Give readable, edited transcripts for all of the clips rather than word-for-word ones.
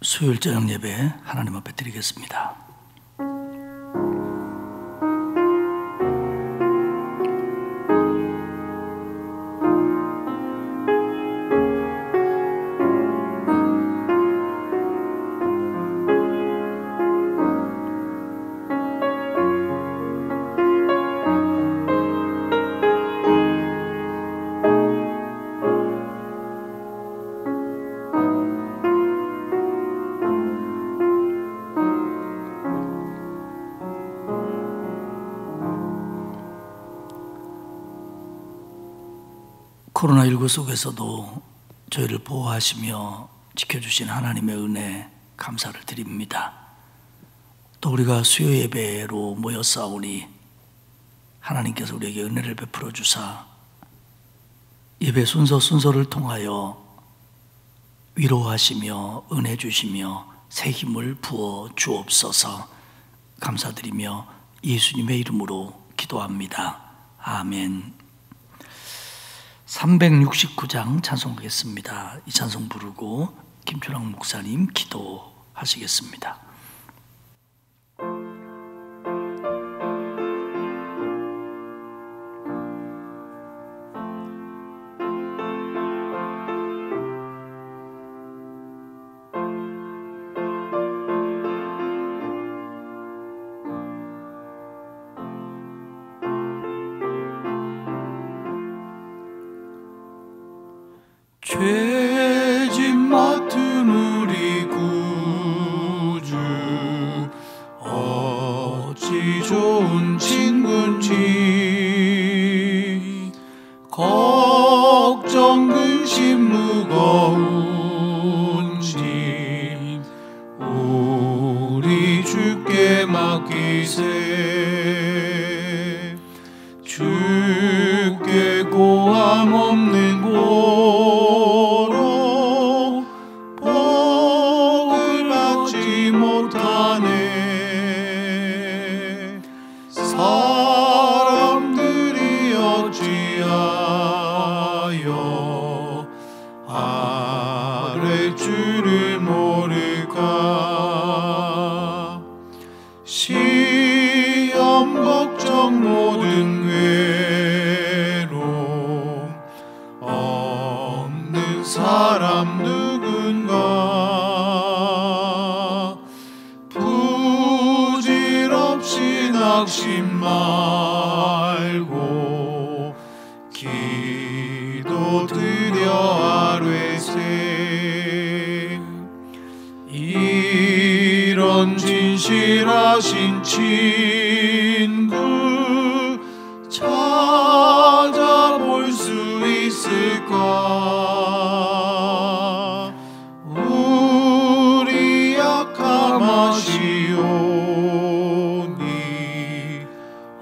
수요일 저녁 예배 하나님 앞에 드리겠습니다. 코로나19 속에서도 저희를 보호하시며 지켜주신 하나님의 은혜 감사를 드립니다. 또 우리가 수요 예배로 모였사오니 하나님께서 우리에게 은혜를 베풀어 주사 예배 순서를 통하여 위로하시며 은혜 주시며 새 힘을 부어 주옵소서. 감사드리며 예수님의 이름으로 기도합니다. 아멘. 369장 찬송하겠습니다. 이 찬송 부르고 김초랑 목사님 기도하시겠습니다. 죄짐 맡은 우리 구주 어찌 좋은 친구인지 걱정 근심 무거운지 우리 주께 맡기세. 주께 고함 없는 사람들이 어찌하여 아랫줄을 모를까. 시험 걱정 모든 외로움 없는 사람 누군가. 부질없이 낙심 말고 기도드려 아뢰세. 이런 진실하신 친구 찾아볼 수 있을까. 우리 약함하시오니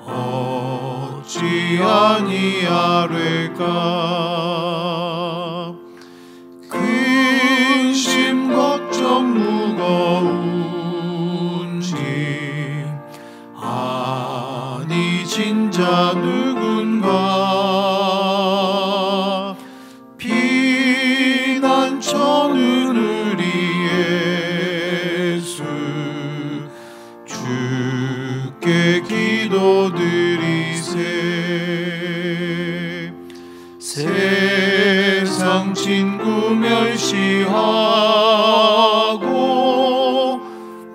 어찌 아니하뢰까. 근심 걱정 무거운지 아니 진자 누군가. 피난처는 우리 예수 주께 기도드리세. 세상 친구 멸시하고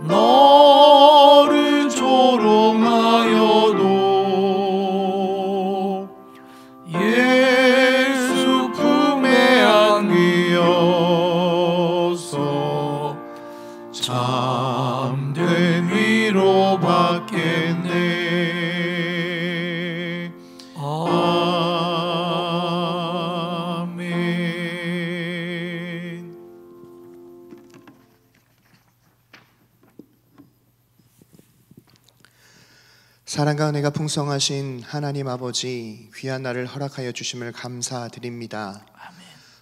너를 조롱하여도 예수 품에 안기어서 참된 위로 받겠네. 아멘. 사랑과 은혜가 풍성하신 하나님 아버지, 귀한 날을 허락하여 주심을 감사드립니다.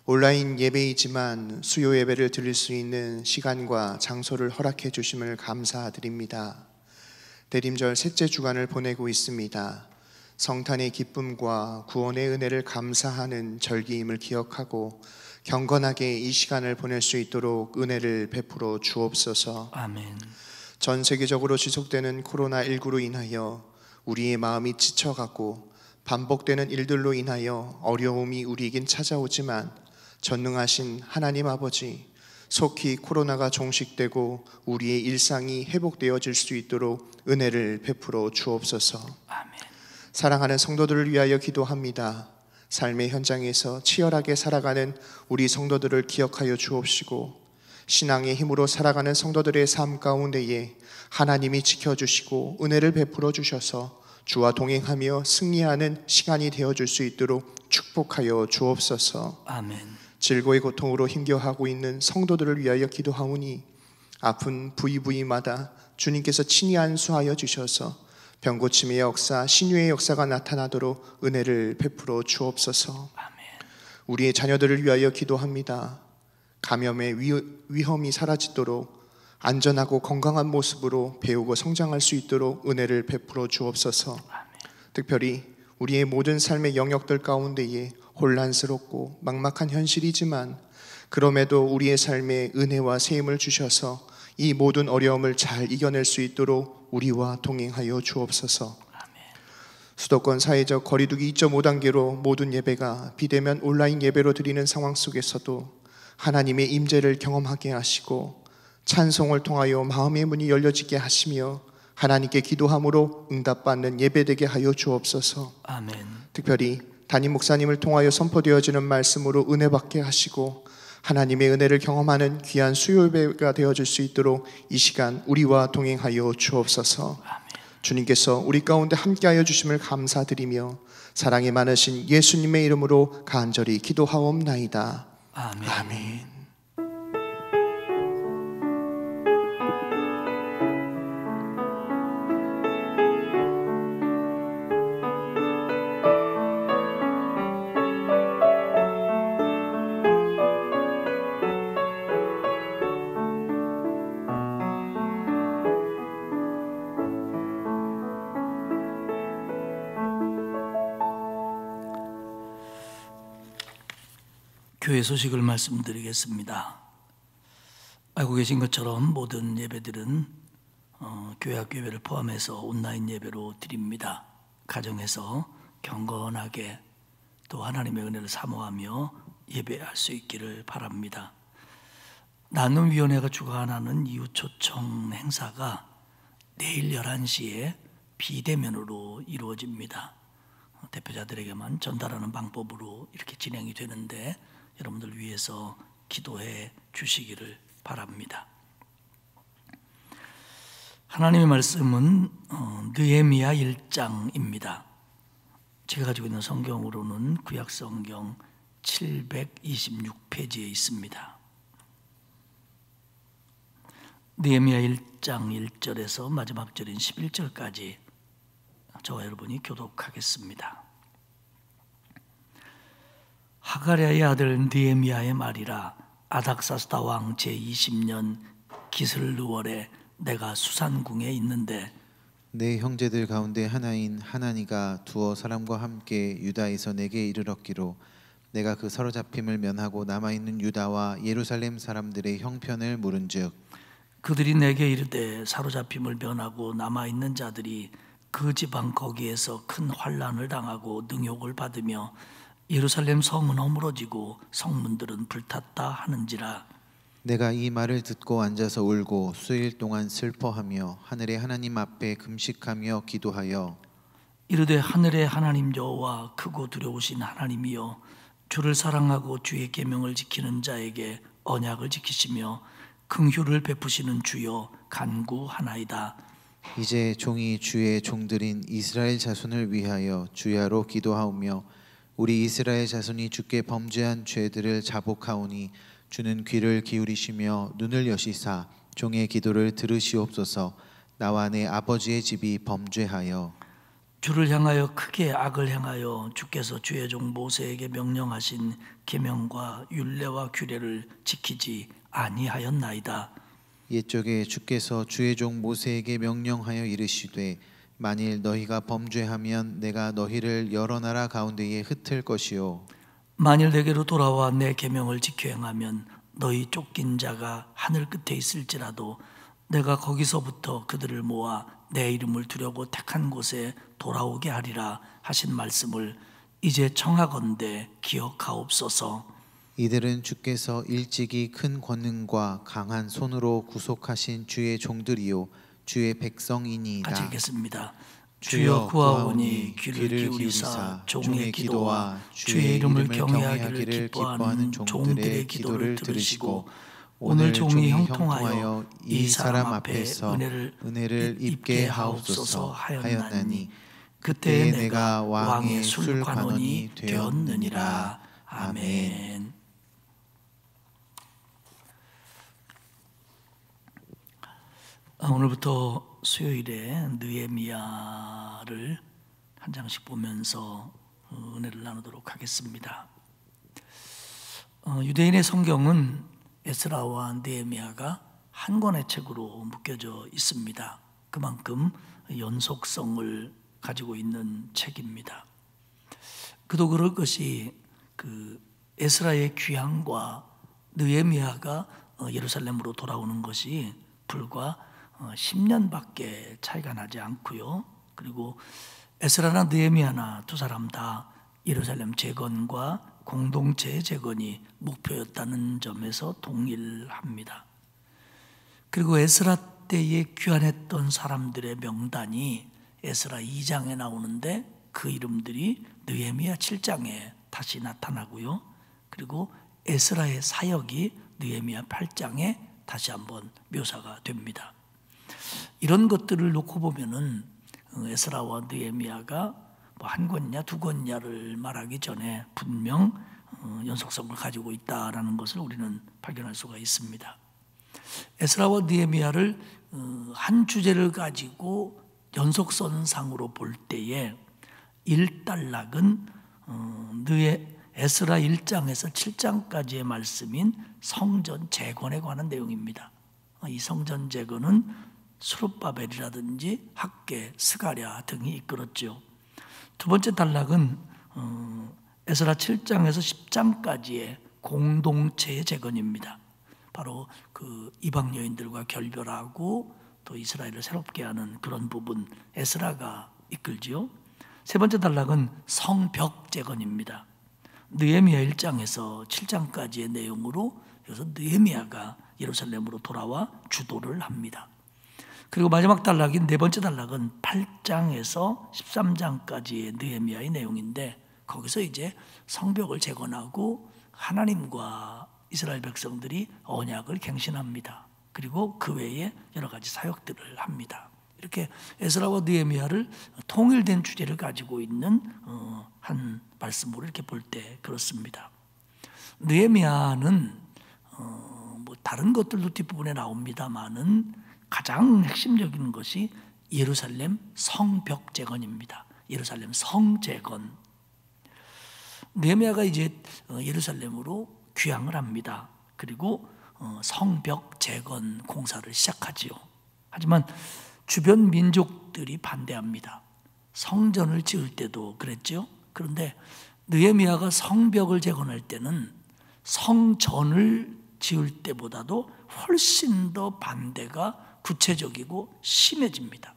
온라인 예배이지만 수요 예배를 드릴 수 있는 시간과 장소를 허락해 주심을 감사드립니다. 대림절 셋째 주간을 보내고 있습니다. 성탄의 기쁨과 구원의 은혜를 감사하는 절기임을 기억하고 경건하게 이 시간을 보낼 수 있도록 은혜를 베풀어 주옵소서. 아멘. 전 세계적으로 지속되는 코로나19로 인하여 우리의 마음이 지쳐가고 반복되는 일들로 인하여 어려움이 우리에겐 찾아오지만 전능하신 하나님 아버지, 속히 코로나가 종식되고 우리의 일상이 회복되어질 수 있도록 은혜를 베풀어 주옵소서. 아멘. 사랑하는 성도들을 위하여 기도합니다. 삶의 현장에서 치열하게 살아가는 우리 성도들을 기억하여 주옵시고 신앙의 힘으로 살아가는 성도들의 삶 가운데에 하나님이 지켜주시고 은혜를 베풀어 주셔서 주와 동행하며 승리하는 시간이 되어줄 수 있도록 축복하여 주옵소서. 아멘. 질고의 고통으로 힘겨워하고 있는 성도들을 위하여 기도하오니 아픈 부위부위마다 주님께서 친히 안수하여 주셔서 병고침의 역사, 신유의 역사가 나타나도록 은혜를 베풀어 주옵소서. 아멘. 우리의 자녀들을 위하여 기도합니다. 감염의 위험이 사라지도록 안전하고 건강한 모습으로 배우고 성장할 수 있도록 은혜를 베풀어 주옵소서. 아멘. 특별히 우리의 모든 삶의 영역들 가운데에 혼란스럽고 막막한 현실이지만 그럼에도 우리의 삶에 은혜와 세임을 주셔서 이 모든 어려움을 잘 이겨낼 수 있도록 우리와 동행하여 주옵소서. 아멘. 수도권 사회적 거리두기 2.5단계로 모든 예배가 비대면 온라인 예배로 드리는 상황 속에서도 하나님의 임재를 경험하게 하시고 찬송을 통하여 마음의 문이 열려지게 하시며 하나님께 기도함으로 응답받는 예배되게 하여 주옵소서. 아멘. 특별히 담임 목사님을 통하여 선포되어지는 말씀으로 은혜받게 하시고 하나님의 은혜를 경험하는 귀한 수요예배가 되어질 수 있도록 이 시간 우리와 동행하여 주옵소서. 아멘. 주님께서 우리 가운데 함께하여 주심을 감사드리며 사랑이 많으신 예수님의 이름으로 간절히 기도하옵나이다. 아멘. 아멘. 교회 소식을 말씀드리겠습니다. 알고 계신 것처럼 모든 예배들은 교회 학교 예배를 포함해서 온라인 예배로 드립니다. 가정에서 경건하게 또 하나님의 은혜를 사모하며 예배할 수 있기를 바랍니다. 나눔위원회가 주관하는 이웃 초청 행사가 내일 11시에 비대면으로 이루어집니다. 대표자들에게만 전달하는 방법으로 이렇게 진행이 되는데 여러분들 위해서 기도해 주시기를 바랍니다. 하나님의 말씀은 느헤미야 1장입니다. 제가 가지고 있는 성경으로는 구약성경 726페이지에 있습니다. 느헤미야 1장 1절에서 마지막 절인 11절까지 저와 여러분이 교독하겠습니다. 하가랴의 아들 느헤미야의 말이라. 아닥사스다 왕 제20년 기슬르월에 내가 수산궁에 있는데 내 형제들 가운데 하나인 하나니가 두어 사람과 함께 유다에서 내게 이르렀기로 내가 그 사로잡힘을 면하고 남아있는 유다와 예루살렘 사람들의 형편을 물은즉 그들이 내게 이르되 사로잡힘을 면하고 남아있는 자들이 그 지방 거기에서 큰 환난을 당하고 능욕을 받으며 예루살렘 성은 허물어지고 성문들은 불탔다 하는지라. 내가 이 말을 듣고 앉아서 울고 수일 동안 슬퍼하며 하늘의 하나님 앞에 금식하며 기도하여 이르되 하늘의 하나님 여호와 크고 두려우신 하나님이여 주를 사랑하고 주의 계명을 지키는 자에게 언약을 지키시며 긍휼을 베푸시는 주여 간구하나이다. 이제 종이 주의 종들인 이스라엘 자손을 위하여 주야로 기도하오며 우리 이스라엘 자손이 주께 범죄한 죄들을 자복하오니 주는 귀를 기울이시며 눈을 여시사 종의 기도를 들으시옵소서. 나와 내 아버지의 집이 범죄하여 주를 향하여 크게 악을 행하여 주께서 주의 종 모세에게 명령하신 계명과 율례와 규례를 지키지 아니하였나이다. 옛적에 주께서 주의 종 모세에게 명령하여 이르시되 만일 너희가 범죄하면 내가 너희를 여러 나라 가운데에 흩을 것이요 만일 내게로 돌아와 내 계명을 지켜 행하면 너희 쫓긴 자가 하늘 끝에 있을지라도 내가 거기서부터 그들을 모아 내 이름을 두려고 택한 곳에 돌아오게 하리라 하신 말씀을 이제 청하건대 기억하옵소서. 이들은 주께서 일찍이 큰 권능과 강한 손으로 구속하신 주의 종들이요 주의 백성이니이다. 같이 읽겠습니다. 주여 구하오니 귀를 기울이사 종의 기도와 주의 이름을 경외하기를 기뻐하는 종들의 기도를 들으시고 오늘 종이 형통하여 이 사람 앞에서 은혜를 입게 하옵소서 하였나니 그때에 내가 왕의 술관원이 되었느니라. 아멘. 오늘부터 수요일에 느헤미야를 한 장씩 보면서 은혜를 나누도록 하겠습니다. 유대인의 성경은 에스라와 느헤미야가 한 권의 책으로 묶여져 있습니다. 그만큼 연속성을 가지고 있는 책입니다. 그도 그럴 것이 에스라의 귀향과 느헤미야가 예루살렘으로 돌아오는 것이 불과 10년밖에 차이가 나지 않고요. 그리고 에스라나 느헤미야나 두 사람 다 예루살렘 재건과 공동체의 재건이 목표였다는 점에서 동일합니다. 그리고 에스라 때에 귀환했던 사람들의 명단이 에스라 2장에 나오는데 그 이름들이 느헤미야 7장에 다시 나타나고요. 그리고 에스라의 사역이 느헤미야 8장에 다시 한번 묘사가 됩니다. 이런 것들을 놓고 보면은 에스라와 느헤미야가 한 권이냐 두 권이냐를 말하기 전에 분명 연속성을 가지고 있다라는 것을 우리는 발견할 수가 있습니다. 에스라와 느헤미야를 한 주제를 가지고 연속선상으로 볼 때에 1단락은 에스라 1장에서 7장까지의 말씀인 성전 재건에 관한 내용입니다. 이 성전 재건은 스룹바벨이라든지 학계, 스가랴 등이 이끌었죠. 두 번째 단락은 에스라 7장에서 10장까지의 공동체의 재건입니다. 바로 그 이방 여인들과 결별하고 또 이스라엘을 새롭게 하는 그런 부분 에스라가 이끌지요. 세 번째 단락은 성벽 재건입니다. 느헤미야 1장에서 7장까지의 내용으로 여기서 느헤미야가 예루살렘으로 돌아와 주도를 합니다. 그리고 마지막 단락인 네 번째 단락은 8장에서 13장까지의 느헤미야의 내용인데 거기서 이제 성벽을 재건하고 하나님과 이스라엘 백성들이 언약을 갱신합니다. 그리고 그 외에 여러 가지 사역들을 합니다. 이렇게 에스라와 느헤미야를 통일된 주제를 가지고 있는 한 말씀으로 이렇게 볼 때 그렇습니다. 느헤미야는 뭐 다른 것들도 뒷부분에 나옵니다만은 가장 핵심적인 것이 예루살렘 성벽 재건입니다. 예루살렘 성 재건. 느헤미야가 이제 예루살렘으로 귀향을 합니다. 그리고 성벽 재건 공사를 시작하지요. 하지만 주변 민족들이 반대합니다. 성전을 지을 때도 그랬죠. 그런데 느헤미야가 성벽을 재건할 때는 성전을 지을 때보다도 훨씬 더 반대가 구체적이고 심해집니다.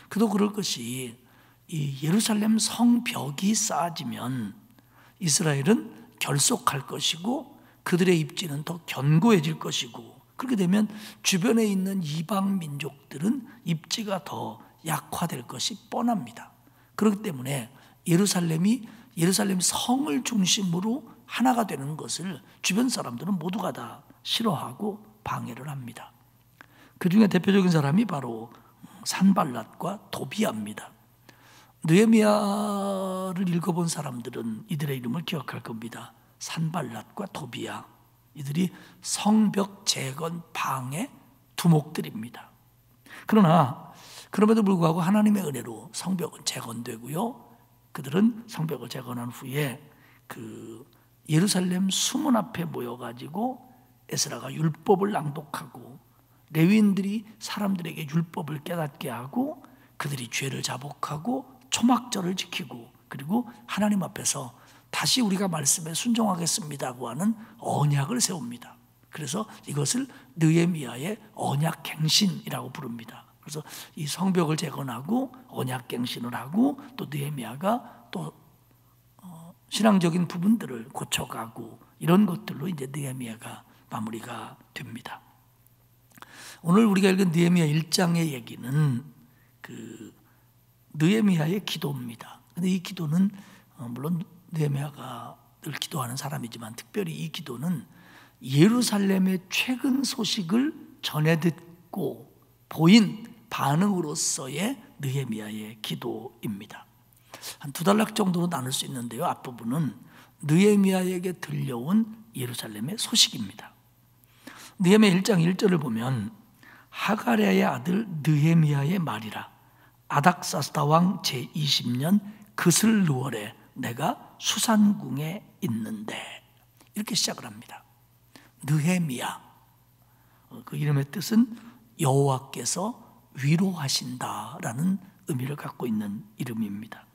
그도 그럴 것이 이 예루살렘 성벽이 쌓아지면 이스라엘은 결속할 것이고 그들의 입지는 더 견고해질 것이고 그렇게 되면 주변에 있는 이방 민족들은 입지가 더 약화될 것이 뻔합니다. 그렇기 때문에 예루살렘 성을 중심으로 하나가 되는 것을 주변 사람들은 모두가 다 싫어하고 방해를 합니다. 그 중에 대표적인 사람이 바로 산발랏과 도비아입니다. 느헤미야를 읽어본 사람들은 이들의 이름을 기억할 겁니다. 산발랏과 도비아, 이들이 성벽 재건 방해 두목들입니다. 그러나 그럼에도 불구하고 하나님의 은혜로 성벽은 재건되고요. 그들은 성벽을 재건한 후에 그 예루살렘 수문 앞에 모여가지고 에스라가 율법을 낭독하고 레위인들이 사람들에게 율법을 깨닫게 하고 그들이 죄를 자복하고 초막절을 지키고 그리고 하나님 앞에서 다시 우리가 말씀에 순종하겠습니다고 하는 언약을 세웁니다. 그래서 이것을 느헤미야의 언약갱신이라고 부릅니다. 그래서 이 성벽을 재건하고 언약갱신을 하고 또 느헤미야가 또 신앙적인 부분들을 고쳐가고 이런 것들로 이제 느헤미야가 마무리가 됩니다. 오늘 우리가 읽은 느헤미야 1장의 얘기는 그 느헤미야의 기도입니다. 근데 이 기도는 물론 느헤미야가 늘 기도하는 사람이지만 특별히 이 기도는 예루살렘의 최근 소식을 전해 듣고 보인 반응으로서의 느헤미야의 기도입니다. 한 두 단락 정도로 나눌 수 있는데요. 앞부분은 느헤미야에게 들려온 예루살렘의 소식입니다. 느헤미야 1장 1절을 보면 하가랴의 아들 느헤미야의 말이라 아닥사스다 왕 제20년 그슬르월에 내가 수산궁에 있는데 이렇게 시작을 합니다. 느헤미야, 그 이름의 뜻은 여호와께서 위로하신다라는 의미를 갖고 있는 이름입니다.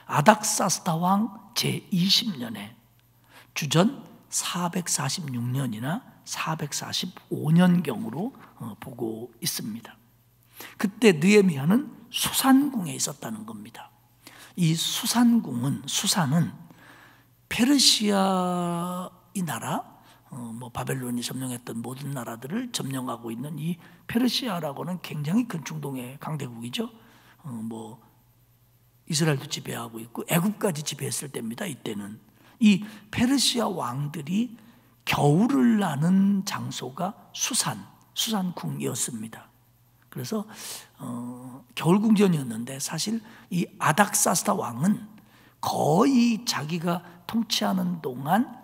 아닥사스다 왕 제20년에 주전 446년이나 445년경으로 보고 있습니다. 그때 느헤미야는 수산궁에 있었다는 겁니다. 이 수산은 페르시아 이 나라, 바벨론이 점령했던 모든 나라들을 점령하고 있는 이 페르시아라고는 굉장히 큰 중동의 강대국이죠. 이스라엘도 지배하고 있고 애굽까지 지배했을 때입니다. 이때는 이 페르시아 왕들이 겨울을 나는 장소가 수산궁이었습니다. 그래서 겨울궁전이었는데 사실 이 아닥사스다 왕은 거의 자기가 통치하는 동안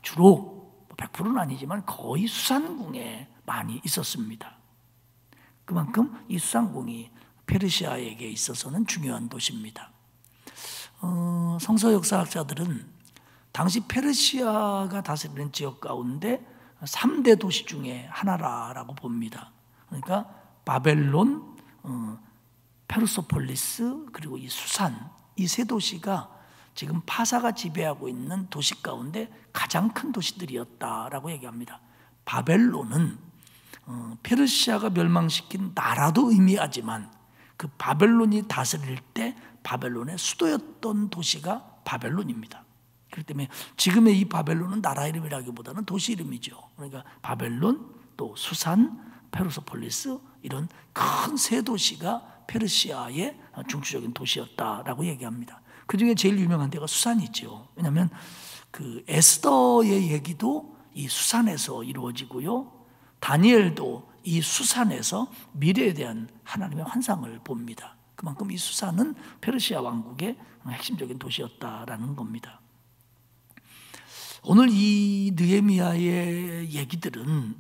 주로 100%는 아니지만 거의 수산궁에 많이 있었습니다. 그만큼 이 수산궁이 페르시아에게 있어서는 중요한 도시입니다. 성서 역사학자들은 당시 페르시아가 다스리는 지역 가운데 3대 도시 중에 하나라고 봅니다. 그러니까 바벨론, 페르소폴리스 그리고 이 수산, 이 세 도시가 지금 파사가 지배하고 있는 도시 가운데 가장 큰 도시들이었다라고 얘기합니다. 바벨론은 페르시아가 멸망시킨 나라도 의미하지만 그 바벨론이 다스릴 때 바벨론의 수도였던 도시가 바벨론입니다. 그렇기 때문에 지금의 이 바벨론은 나라 이름이라기보다는 도시 이름이죠. 그러니까 바벨론, 또 수산, 페르소폴리스 이런 큰 세 도시가 페르시아의 중추적인 도시였다라고 얘기합니다. 그 중에 제일 유명한 데가 수산이죠. 왜냐하면 그 에스더의 얘기도 이 수산에서 이루어지고요. 다니엘도 이 수산에서 미래에 대한 하나님의 환상을 봅니다. 그만큼 이 수산은 페르시아 왕국의 핵심적인 도시였다라는 겁니다. 오늘 이 느헤미야의 얘기들은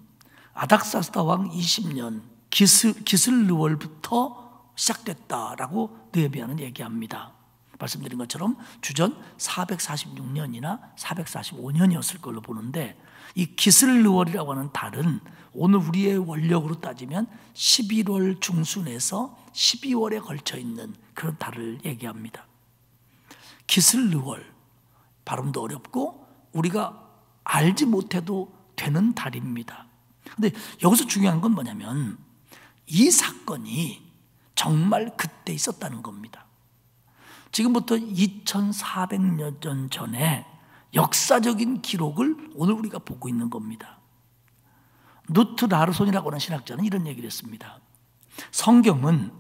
아닥사스다 왕 20년 기슬르월부터 시작됐다라고 느헤미야는 얘기합니다. 말씀드린 것처럼 주전 446년이나 445년이었을 걸로 보는데 이 기슬르월이라고 하는 달은 오늘 우리의 원력으로 따지면 11월 중순에서 12월에 걸쳐 있는 그런 달을 얘기합니다. 기슬르월, 발음도 어렵고 우리가 알지 못해도 되는 달입니다. 근데 여기서 중요한 건 뭐냐면 이 사건이 정말 그때 있었다는 겁니다. 지금부터 2400여 년 전에 역사적인 기록을 오늘 우리가 보고 있는 겁니다. 누트 라르손이라고 하는 신학자는 이런 얘기를 했습니다. 성경은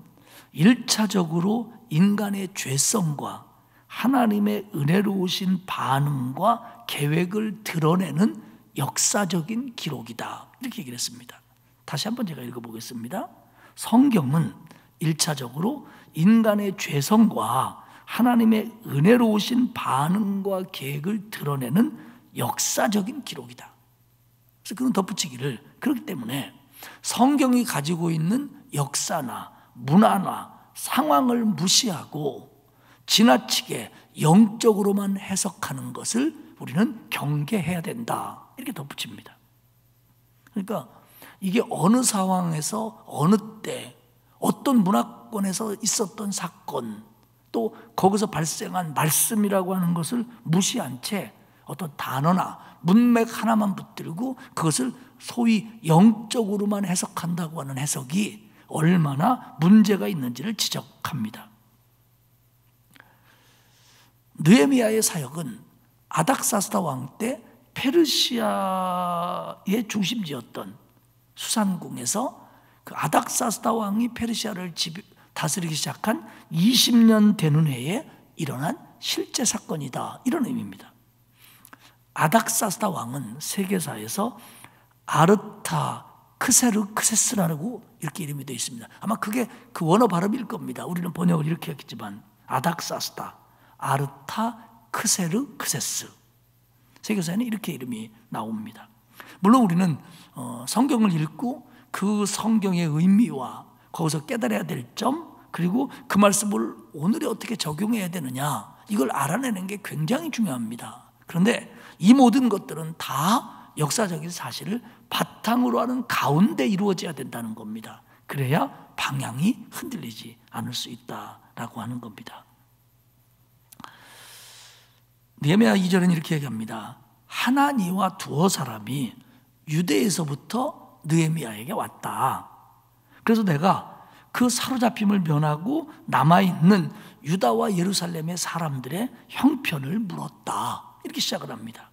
1차적으로 인간의 죄성과 하나님의 은혜로우신 반응과 계획을 드러내는 역사적인 기록이다. 이렇게 얘기를 했습니다. 다시 한번 제가 읽어보겠습니다. 성경은 1차적으로 인간의 죄성과 하나님의 은혜로우신 반응과 계획을 드러내는 역사적인 기록이다. 그래서 그런 덧붙이기를, 그렇기 때문에 성경이 가지고 있는 역사나 문화나 상황을 무시하고 지나치게 영적으로만 해석하는 것을 우리는 경계해야 된다. 이렇게 덧붙입니다. 그러니까 이게 어느 상황에서 어느 때 어떤 문화 문화권에서 있었던 사건, 또 거기서 발생한 말씀이라고 하는 것을 무시한 채 어떤 단어나 문맥 하나만 붙들고 그것을 소위 영적으로만 해석한다고 하는 해석이 얼마나 문제가 있는지를 지적합니다. 느헤미야의 사역은 아닥사스다 왕 때 페르시아의 중심지였던 수산궁에서 그 아닥사스다 왕이 페르시아를 다스리기 시작한 20년 되는 해에 일어난 실제 사건이다, 이런 의미입니다. 아닥사스다 왕은 세계사에서 아르타크세르크세스라고 이렇게 이름이 되어 있습니다. 아마 그게 그 원어 발음일 겁니다. 우리는 번역을 이렇게 했지만 아닥사스다, 아르타크세르크세스, 세계사에는 이렇게 이름이 나옵니다. 물론 우리는 성경을 읽고 그 성경의 의미와 거기서 깨달아야 될 점, 그리고 그 말씀을 오늘에 어떻게 적용해야 되느냐, 이걸 알아내는 게 굉장히 중요합니다. 그런데 이 모든 것들은 다 역사적인 사실을 바탕으로 하는 가운데 이루어져야 된다는 겁니다. 그래야 방향이 흔들리지 않을 수 있다라고 하는 겁니다. 느헤미야 2절은 이렇게 얘기합니다. 하나니와 두어 사람이 유대에서부터 느헤미야에게 왔다. 그래서 내가 그 사로잡힘을 면하고 남아있는 유다와 예루살렘의 사람들의 형편을 물었다. 이렇게 시작을 합니다.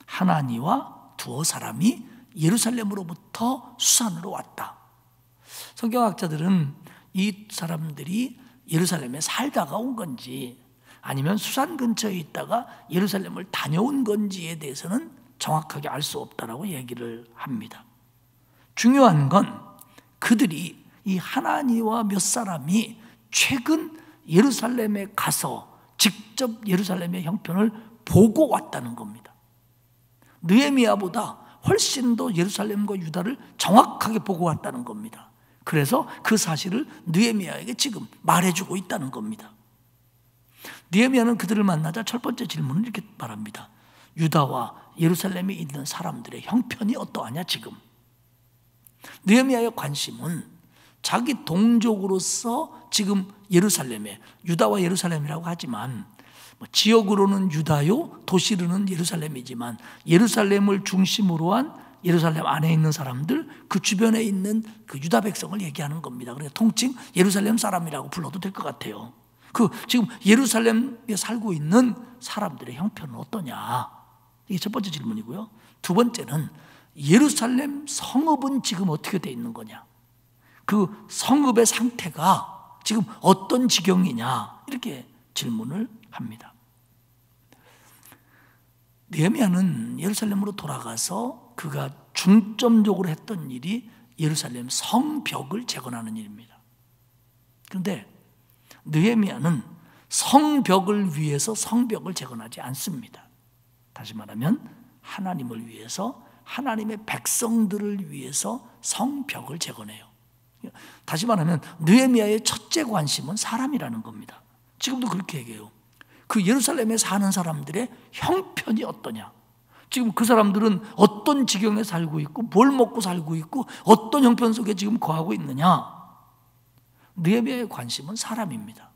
하나니와 두어 사람이 예루살렘으로부터 수산으로 왔다. 성경학자들은 이 사람들이 예루살렘에 살다가 온 건지 아니면 수산 근처에 있다가 예루살렘을 다녀온 건지에 대해서는 정확하게 알 수 없다라고 얘기를 합니다. 중요한 건 그들이, 이 하나니와 몇 사람이 최근 예루살렘에 가서 직접 예루살렘의 형편을 보고 왔다는 겁니다. 느헤미야보다 훨씬 더 예루살렘과 유다를 정확하게 보고 왔다는 겁니다. 그래서 그 사실을 느헤미야에게 지금 말해주고 있다는 겁니다. 느헤미야는 그들을 만나자 첫 번째 질문을 이렇게 말합니다. 유다와 예루살렘에 있는 사람들의 형편이 어떠하냐 지금. 느헤미야의 관심은 자기 동족으로서 지금 예루살렘에, 유다와 예루살렘이라고 하지만 지역으로는 유다요, 도시로는 예루살렘이지만 예루살렘을 중심으로 한 예루살렘 안에 있는 사람들, 그 주변에 있는 그 유다 백성을 얘기하는 겁니다. 그러니까 통칭 예루살렘 사람이라고 불러도 될 것 같아요. 그 지금 예루살렘에 살고 있는 사람들의 형편은 어떠냐? 이게 첫 번째 질문이고요. 두 번째는 예루살렘 성읍은 지금 어떻게 돼 있는 거냐? 그 성읍의 상태가 지금 어떤 지경이냐? 이렇게 질문을 합니다. 느헤미야는 예루살렘으로 돌아가서 그가 중점적으로 했던 일이 예루살렘 성벽을 재건하는 일입니다. 그런데 느헤미야는 성벽을 위해서 성벽을 재건하지 않습니다. 다시 말하면 하나님을 위해서, 하나님의 백성들을 위해서 성벽을 재건해요. 다시 말하면 느헤미야의 첫째 관심은 사람이라는 겁니다. 지금도 그렇게 얘기해요. 그 예루살렘에 사는 사람들의 형편이 어떠냐, 지금 그 사람들은 어떤 지경에 살고 있고 뭘 먹고 살고 있고 어떤 형편 속에 지금 거하고 있느냐. 느헤미야의 관심은 사람입니다.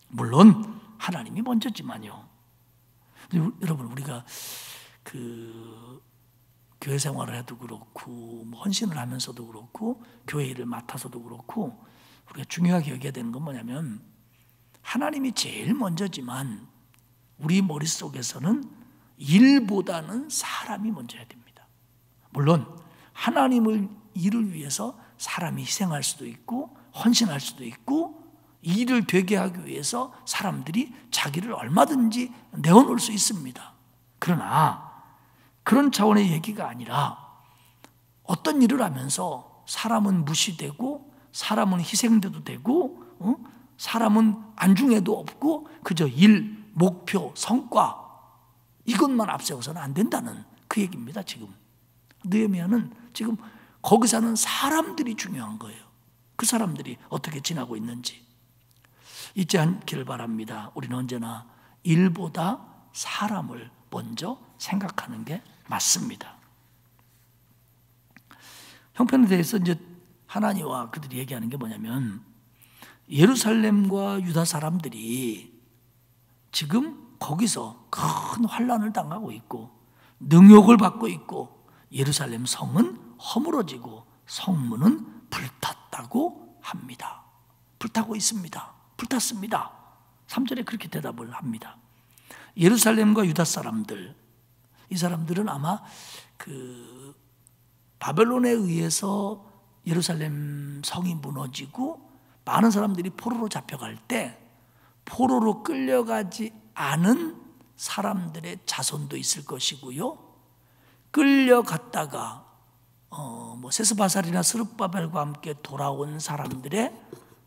물론 하나님이 먼저지만요. 여러분, 우리가 그 교회 생활을 해도 그렇고 헌신을 하면서도 그렇고 교회 일을 맡아서도 그렇고 우리가 중요하게 여겨야 되는 건 뭐냐면 하나님이 제일 먼저지만 우리 머릿속에서는 일보다는 사람이 먼저야 됩니다. 물론 하나님을 일을 위해서 사람이 희생할 수도 있고 헌신할 수도 있고 일을 되게 하기 위해서 사람들이 자기를 얼마든지 내어놓을 수 있습니다. 그러나 그런 차원의 얘기가 아니라 어떤 일을 하면서 사람은 무시되고 사람은 희생돼도 되고 사람은 안중에도 없고 그저 일, 목표, 성과 이것만 앞세워서는 안 된다는 그 얘기입니다. 지금 느헤미야는 지금 거기 사는 사람들이 중요한 거예요. 그 사람들이 어떻게 지나고 있는지 잊지 않기를 바랍니다. 우리는 언제나 일보다 사람을 먼저 생각하는 게 맞습니다. 형편에 대해서 이제 하나니와 그들이 얘기하는 게 뭐냐면 예루살렘과 유다 사람들이 지금 거기서 큰 환난을 당하고 있고 능욕을 받고 있고 예루살렘 성은 허물어지고 성문은 불탔다고 합니다. 불타고 있습니다. 불탔습니다. 3절에 그렇게 대답을 합니다. 예루살렘과 유다 사람들, 이 사람들은 아마 그 바벨론에 의해서 예루살렘 성이 무너지고 많은 사람들이 포로로 잡혀갈 때 포로로 끌려가지 않은 사람들의 자손도 있을 것이고요, 끌려갔다가 세스바살이나 스룹바벨과 함께 돌아온 사람들의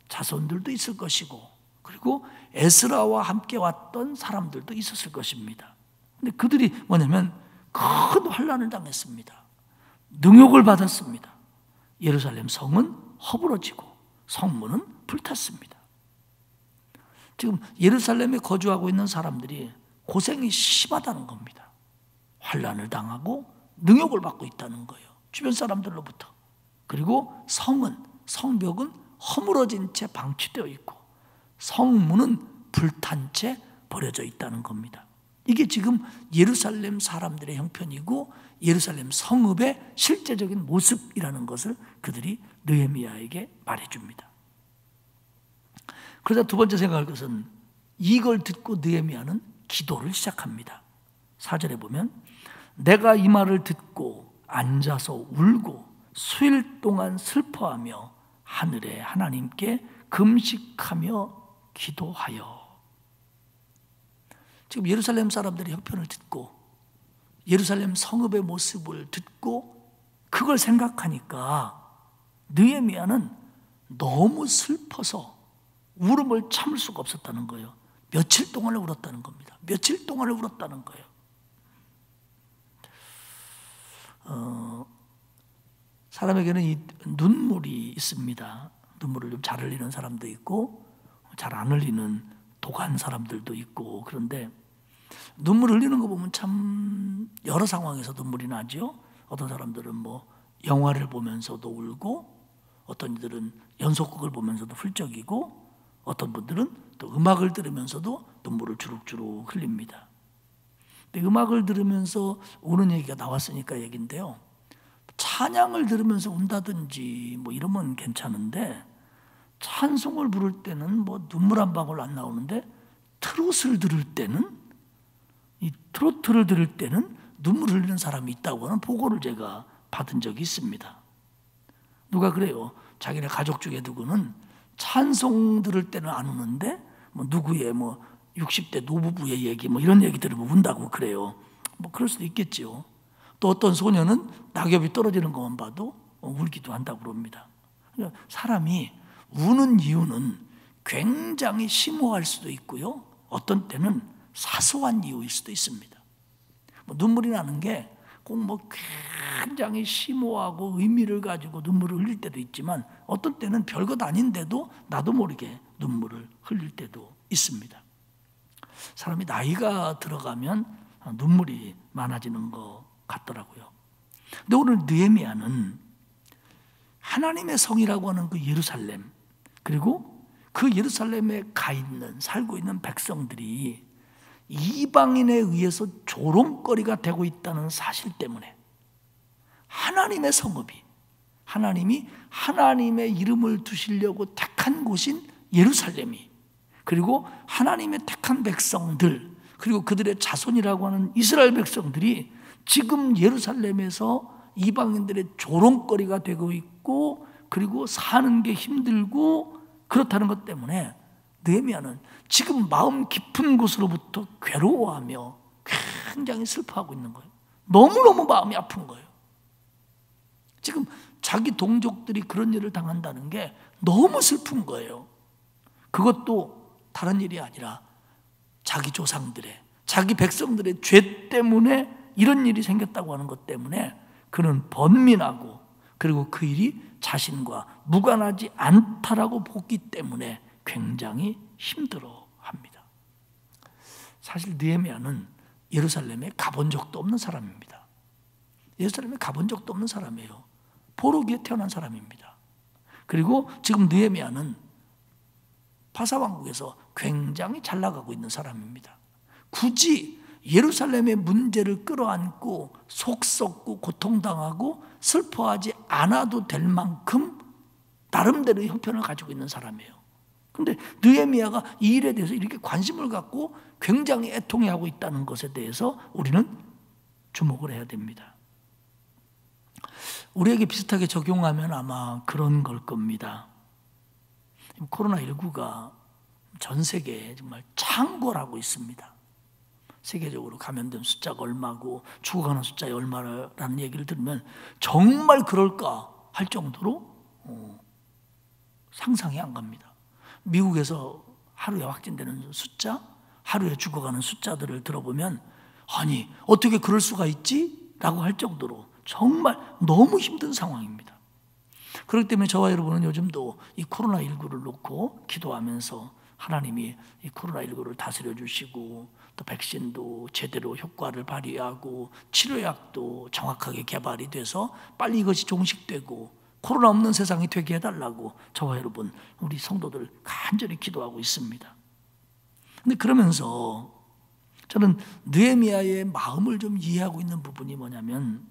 자손들도 있을 것이고, 그리고 에스라와 함께 왔던 사람들도 있었을 것입니다. 근데 그들이 뭐냐면 큰 환난을 당했습니다. 능욕을 받았습니다. 예루살렘 성은 허물어지고 성문은 불탔습니다. 지금 예루살렘에 거주하고 있는 사람들이 고생이 심하다는 겁니다. 환난을 당하고 능욕을 받고 있다는 거예요. 주변 사람들로부터. 그리고 성벽은 허물어진 채 방치되어 있고 성문은 불탄 채 버려져 있다는 겁니다. 이게 지금 예루살렘 사람들의 형편이고 예루살렘 성읍의 실제적인 모습이라는 것을 그들이 느헤미야에게 말해줍니다. 그러자 두 번째 생각할 것은 이걸 듣고 느헤미야는 기도를 시작합니다. 4절에 보면 내가 이 말을 듣고 앉아서 울고 수일 동안 슬퍼하며 하늘의 하나님께 금식하며 기도하여. 지금 예루살렘 사람들의 형편을 듣고 예루살렘 성읍의 모습을 듣고 그걸 생각하니까 느헤미야는 너무 슬퍼서 울음을 참을 수가 없었다는 거예요. 며칠 동안을 울었다는 겁니다. 며칠 동안을 울었다는 거예요. 사람에게는 이 눈물이 있습니다. 눈물을 좀 잘 흘리는 사람도 있고 잘 안 흘리는 독한 사람들도 있고, 그런데 눈물 흘리는 거 보면 참 여러 상황에서 눈물이 나죠. 어떤 사람들은 영화를 보면서도 울고, 어떤 이들은 연속극을 보면서도 훌쩍이고, 어떤 분들은 또 음악을 들으면서도 눈물을 주룩주룩 흘립니다. 근데 음악을 들으면서 우는 얘기가 나왔으니까 얘기인데요, 찬양을 들으면서 운다든지 이러면 괜찮은데 찬송을 부를 때는 눈물 한 방울 안 나오는데 트롯을 들을 때는, 이 트로트를 들을 때는 눈물 흘리는 사람이 있다고 하는 보고를 제가 받은 적이 있습니다. 누가 그래요. 자기네 가족 중에 누구는 찬송 들을 때는 안 우는데 누구의 60대 노부부의 얘기 이런 얘기 들으면 운다고 그래요. 그럴 수도 있겠지요. 또 어떤 소녀는 낙엽이 떨어지는 것만 봐도 울기도 한다고 그럽니다. 그러니까 사람이 우는 이유는 굉장히 심오할 수도 있고요, 어떤 때는 사소한 이유일 수도 있습니다. 눈물이 나는 게 꼭 굉장히 심오하고 의미를 가지고 눈물을 흘릴 때도 있지만 어떤 때는 별것 아닌데도 나도 모르게 눈물을 흘릴 때도 있습니다. 사람이 나이가 들어가면 눈물이 많아지는 것 같더라고요. 근데 오늘 느헤미야는 하나님의 성이라고 하는 그 예루살렘, 그리고 그 예루살렘에 살고 있는 백성들이 이방인에 의해서 조롱거리가 되고 있다는 사실 때문에 하나님의 성읍이, 하나님이 하나님의 이름을 두시려고 택한 곳인 예루살렘이, 그리고 하나님의 택한 백성들, 그리고 그들의 자손이라고 하는 이스라엘 백성들이 지금 예루살렘에서 이방인들의 조롱거리가 되고 있고, 그리고 사는 게 힘들고 그렇다는 것 때문에 느헤미야는 지금 마음 깊은 곳으로부터 괴로워하며 굉장히 슬퍼하고 있는 거예요. 너무너무 마음이 아픈 거예요. 지금 자기 동족들이 그런 일을 당한다는 게 너무 슬픈 거예요. 그것도 다른 일이 아니라 자기 조상들의, 자기 백성들의 죄 때문에 이런 일이 생겼다고 하는 것 때문에 그는 번민하고, 그리고 그 일이 자신과 무관하지 않다라고 보기 때문에 굉장히 힘들어합니다. 사실 느헤미야는 예루살렘에 가본 적도 없는 사람입니다. 예루살렘에 가본 적도 없는 사람이에요. 포로기에 태어난 사람입니다. 그리고 지금 느헤미야는 파사왕국에서 굉장히 잘 나가고 있는 사람입니다. 굳이 예루살렘의 문제를 끌어안고 속 썩고 고통당하고 슬퍼하지 않아도 될 만큼 나름대로의 형편을 가지고 있는 사람이에요. 그런데 느헤미야가 이 일에 대해서 이렇게 관심을 갖고 굉장히 애통해하고 있다는 것에 대해서 우리는 주목을 해야 됩니다. 우리에게 비슷하게 적용하면 아마 그런 걸 겁니다. 코로나19가 전 세계에 정말 창궐하고 있습니다. 세계적으로 감염된 숫자가 얼마고 죽어가는 숫자가 얼마라는 얘기를 들으면 정말 그럴까 할 정도로 상상이 안 갑니다. 미국에서 하루에 확진되는 숫자, 하루에 죽어가는 숫자들을 들어보면 아니 어떻게 그럴 수가 있지? 라고 할 정도로 정말 너무 힘든 상황입니다. 그렇기 때문에 저와 여러분은 요즘도 이 코로나19를 놓고 기도하면서 하나님이 이 코로나19를 다스려 주시고 또 백신도 제대로 효과를 발휘하고 치료약도 정확하게 개발이 돼서 빨리 이것이 종식되고 코로나 없는 세상이 되게 해달라고 저와 여러분 우리 성도들 간절히 기도하고 있습니다. 근데 그러면서 저는 느헤미야의 마음을 좀 이해하고 있는 부분이 뭐냐면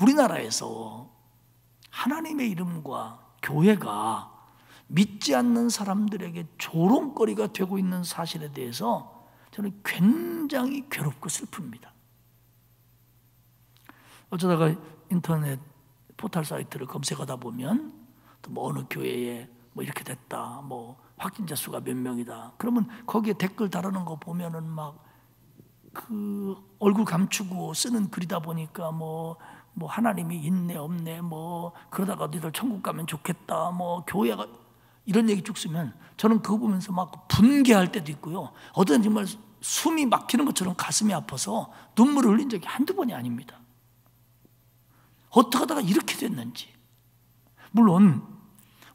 우리나라에서 하나님의 이름과 교회가 믿지 않는 사람들에게 조롱거리가 되고 있는 사실에 대해서 저는 굉장히 괴롭고 슬픕니다. 어쩌다가 인터넷 포털 사이트를 검색하다 보면 또 뭐 어느 교회에 뭐 이렇게 됐다, 뭐 확진자 수가 몇 명이다. 그러면 거기에 댓글 달아놓은 거 보면은 막 그 얼굴 감추고 쓰는 글이다 보니까 뭐 하나님이 있네 없네 뭐 그러다가 너희들 천국 가면 좋겠다 뭐 교회가 이런 얘기 쭉 쓰면 저는 그거 보면서 막 분개할 때도 있고요. 어떤 정말 숨이 막히는 것처럼 가슴이 아파서 눈물을 흘린 적이 한두 번이 아닙니다. 어떻게 하다가 이렇게 됐는지. 물론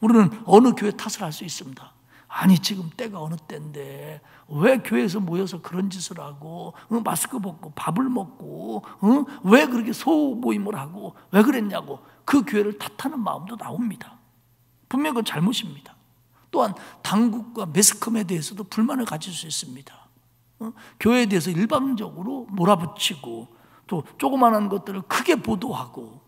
우리는 어느 교회 탓을 할 수 있습니다. 아니 지금 때가 어느 때인데 왜 교회에서 모여서 그런 짓을 하고 마스크 벗고 밥을 먹고 왜 그렇게 소모임을 하고 왜 그랬냐고 그 교회를 탓하는 마음도 나옵니다. 분명히 그건 잘못입니다. 또한 당국과 매스컴에 대해서도 불만을 가질 수 있습니다. 교회에 대해서 일방적으로 몰아붙이고 또 조그마한 것들을 크게 보도하고.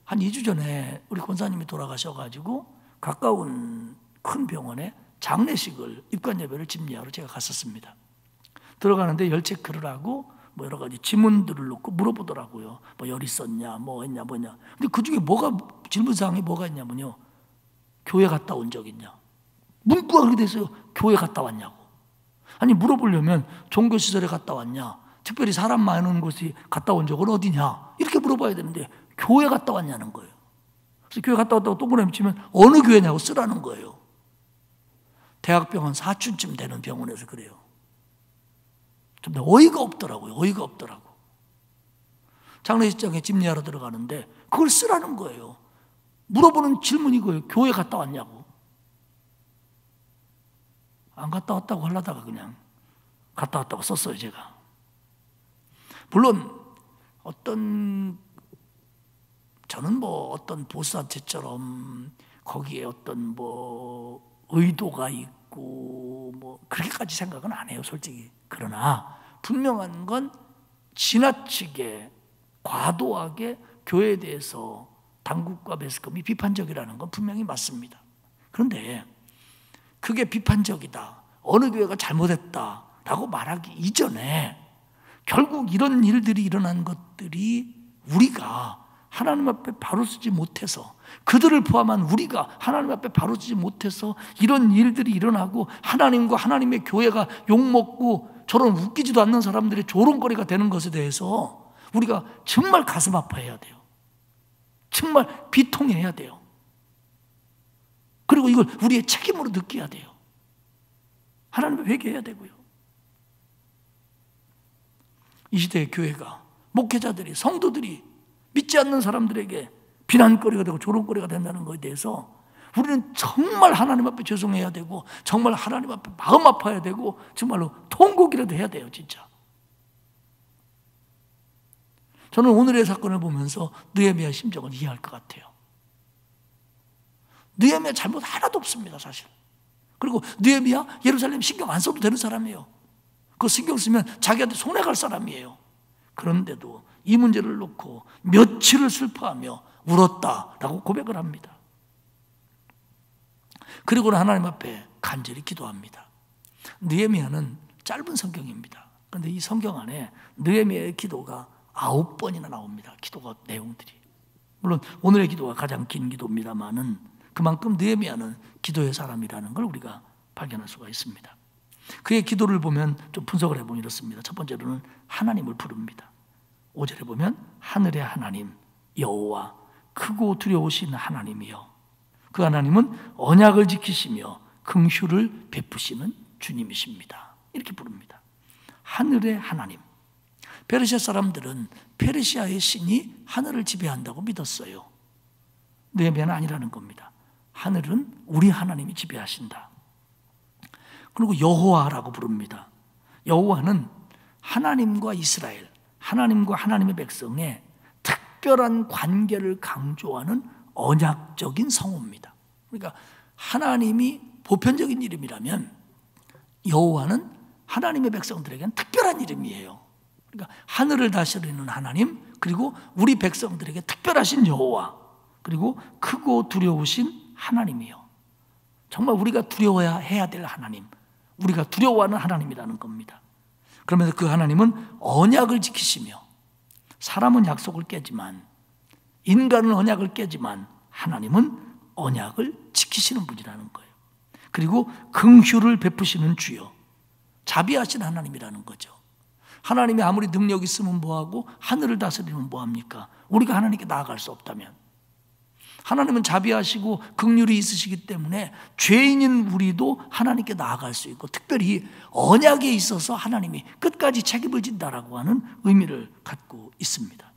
한 2주 전에 우리 권사님이 돌아가셔가지고 가까운 큰 병원에 장례식을 입관 예배를 집례하러 제가 갔었습니다. 들어가는데 열 체크를 하고 뭐 여러 가지 지문들을 놓고 물어보더라고요. 뭐 열 있었냐, 뭐 했냐, 뭐냐. 근데 그 중에 질문사항이 뭐가 있냐면요. 교회 갔다 온 적 있냐. 문구가 그렇게 돼서요. 교회 갔다 왔냐고. 아니 물어보려면 종교시설에 갔다 왔냐, 특별히 사람 많은 곳에 갔다 온 적은 어디냐 이렇게 물어봐야 되는데 교회 갔다 왔냐는 거예요. 그래서 교회 갔다 왔다고 동그라미 치면 어느 교회냐고 쓰라는 거예요. 대학병원 사춘쯤 되는 병원에서 그래요. 좀 어이가 없더라고요. 어이가 없더라고. 장례식장에 집례하러 들어가는데 그걸 쓰라는 거예요. 물어보는 질문이 그거예요. 교회 갔다 왔냐고. 안 갔다 왔다고 하려다가 그냥 갔다 왔다고 썼어요, 제가. 물론 저는 뭐 어떤 보수단체처럼 거기에 어떤 뭐 의도가 있고 뭐 그렇게까지 생각은 안 해요, 솔직히. 그러나 분명한 건 지나치게 과도하게 교회에 대해서 당국과 매스컴이 비판적이라는 건 분명히 맞습니다. 그런데 그게 비판적이다, 어느 교회가 잘못했다라고 말하기 이전에 결국 이런 일들이 일어난 것들이 우리가 하나님 앞에 바로 서지 못해서, 그들을 포함한 우리가 하나님 앞에 바로 서지 못해서 이런 일들이 일어나고 하나님과 하나님의 교회가 욕먹고 저런 웃기지도 않는 사람들의 조롱거리가 되는 것에 대해서 우리가 정말 가슴 아파해야 돼요. 정말 비통해야 돼요. 그리고 이걸 우리의 책임으로 느껴야 돼요. 하나님을 회개해야 되고요. 이 시대의 교회가, 목회자들이, 성도들이 믿지 않는 사람들에게 비난거리가 되고 조롱거리가 된다는 것에 대해서 우리는 정말 하나님 앞에 죄송해야 되고 정말 하나님 앞에 마음 아파야 되고 정말로 통곡이라도 해야 돼요, 진짜. 저는 오늘의 사건을 보면서 느헤미야 심정을 이해할 것 같아요. 느헤미야 잘못 하나도 없습니다, 사실. 그리고 느헤미야 예루살렘 신경 안 써도 되는 사람이에요. 그 신경 쓰면 자기한테 손해갈 사람이에요. 그런데도 이 문제를 놓고 며칠을 슬퍼하며 울었다라고 고백을 합니다. 그리고는 하나님 앞에 간절히 기도합니다. 느헤미야는 짧은 성경입니다. 그런데 이 성경 안에 느헤미야의 기도가 9번이나 나옵니다. 기도가 내용들이. 물론 오늘의 기도가 가장 긴 기도입니다만은 그만큼 느헤미야는 기도의 사람이라는 걸 우리가 발견할 수가 있습니다. 그의 기도를 보면 좀 분석을 해보면 이렇습니다. 첫 번째로는 하나님을 부릅니다. 5절에 보면 하늘의 하나님 여호와 크고 두려우신 하나님이여, 그 하나님은 언약을 지키시며 긍휼을 베푸시는 주님이십니다. 이렇게 부릅니다. 하늘의 하나님. 페르시아 사람들은 페르시아의 신이 하늘을 지배한다고 믿었어요. 느헤미야는 아니라는 겁니다. 하늘은 우리 하나님이 지배하신다. 그리고 여호와라고 부릅니다. 여호와는 하나님과 이스라엘, 하나님과 하나님의 백성의 특별한 관계를 강조하는 언약적인 성호입니다. 그러니까 하나님이 보편적인 이름이라면 여호와는 하나님의 백성들에게는 특별한 이름이에요. 그러니까 하늘을 다스리는 하나님, 그리고 우리 백성들에게 특별하신 여호와, 그리고 크고 두려우신 하나님이요. 정말 우리가 두려워해야 될 하나님, 우리가 두려워하는 하나님이라는 겁니다. 그러면서 그 하나님은 언약을 지키시며, 사람은 약속을 깨지만, 인간은 언약을 깨지만 하나님은 언약을 지키시는 분이라는 거예요. 그리고 긍휼을 베푸시는 주여, 자비하신 하나님이라는 거죠. 하나님이 아무리 능력 있으면 뭐하고 하늘을 다스리면 뭐합니까? 우리가 하나님께 나아갈 수 없다면. 하나님은 자비하시고 긍휼이 있으시기 때문에 죄인인 우리도 하나님께 나아갈 수 있고, 특별히 언약에 있어서 하나님이 끝까지 책임을 진다라고 하는 의미를 갖고 있습니다.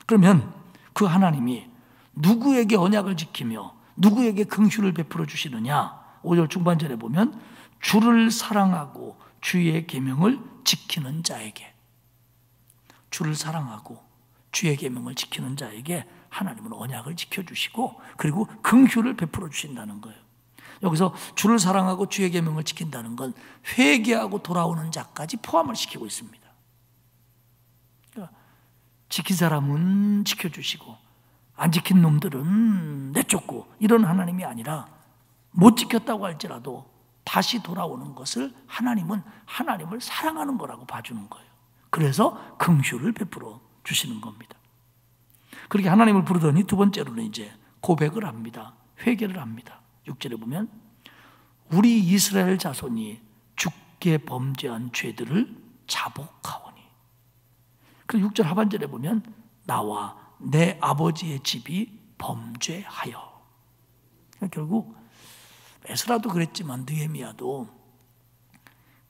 그러면 그 하나님이 누구에게 언약을 지키며 누구에게 긍휼을 베풀어 주시느냐? 5절 중반절에 보면 주를 사랑하고 주의 계명을 지키는 자에게, 주를 사랑하고 주의 계명을 지키는 자에게 하나님은 언약을 지켜주시고 그리고 긍휼을 베풀어 주신다는 거예요. 여기서 주를 사랑하고 주의 계명을 지킨다는 건 회개하고 돌아오는 자까지 포함을 시키고 있습니다. 그러니까 지킨 사람은 지켜주시고 안 지킨 놈들은 내쫓고 이런 하나님이 아니라, 못 지켰다고 할지라도 다시 돌아오는 것을 하나님은 하나님을 사랑하는 거라고 봐주는 거예요. 그래서 긍휼을 베풀어 주시는 겁니다. 그렇게 하나님을 부르더니 두 번째로는 이제 고백을 합니다. 회개를 합니다. 6절에 보면 우리 이스라엘 자손이 주께 범죄한 죄들을 자복하오니. 그리고 6절 하반절에 보면 나와 내 아버지의 집이 범죄하여. 결국 에스라도 그랬지만 느헤미야도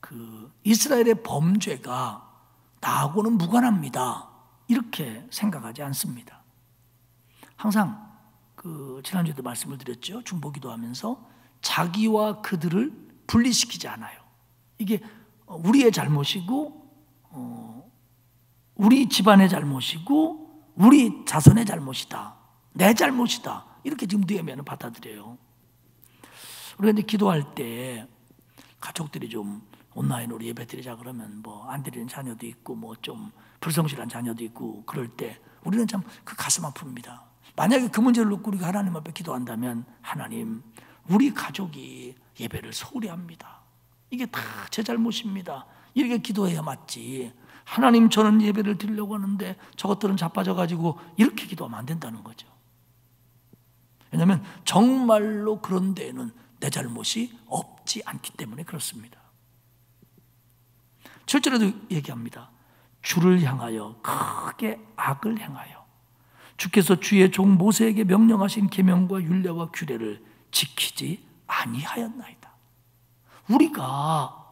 그 이스라엘의 범죄가 나하고는 무관합니다, 이렇게 생각하지 않습니다. 항상 그 지난주에도 말씀을 드렸죠. 중보기도 하면서 자기와 그들을 분리시키지 않아요. 이게 우리의 잘못이고 우리 집안의 잘못이고 우리 자손의 잘못이다, 내 잘못이다, 이렇게 지금 느헤미야는 받아들여요. 우리가 이제 기도할 때 가족들이 좀 온라인으로 예배 드리자 그러면 뭐 안 드리는 자녀도 있고 뭐 좀 불성실한 자녀도 있고, 그럴 때 우리는 참 그 가슴 아픕니다. 만약에 그 문제를 놓고 우리가 하나님 앞에 기도한다면, 하나님, 우리 가족이 예배를 소홀히 합니다, 이게 다 제 잘못입니다, 이렇게 기도해야 맞지, 하나님 저는 예배를 드리려고 하는데 저것들은 자빠져가지고 이렇게 기도하면 안 된다는 거죠. 왜냐하면 정말로 그런 데에는 내 잘못이 없지 않기 때문에 그렇습니다. 7절에도 얘기합니다. 주를 향하여 크게 악을 행하여 주께서 주의 종 모세에게 명령하신 계명과 율례와 규례를 지키지 아니하였나이다. 우리가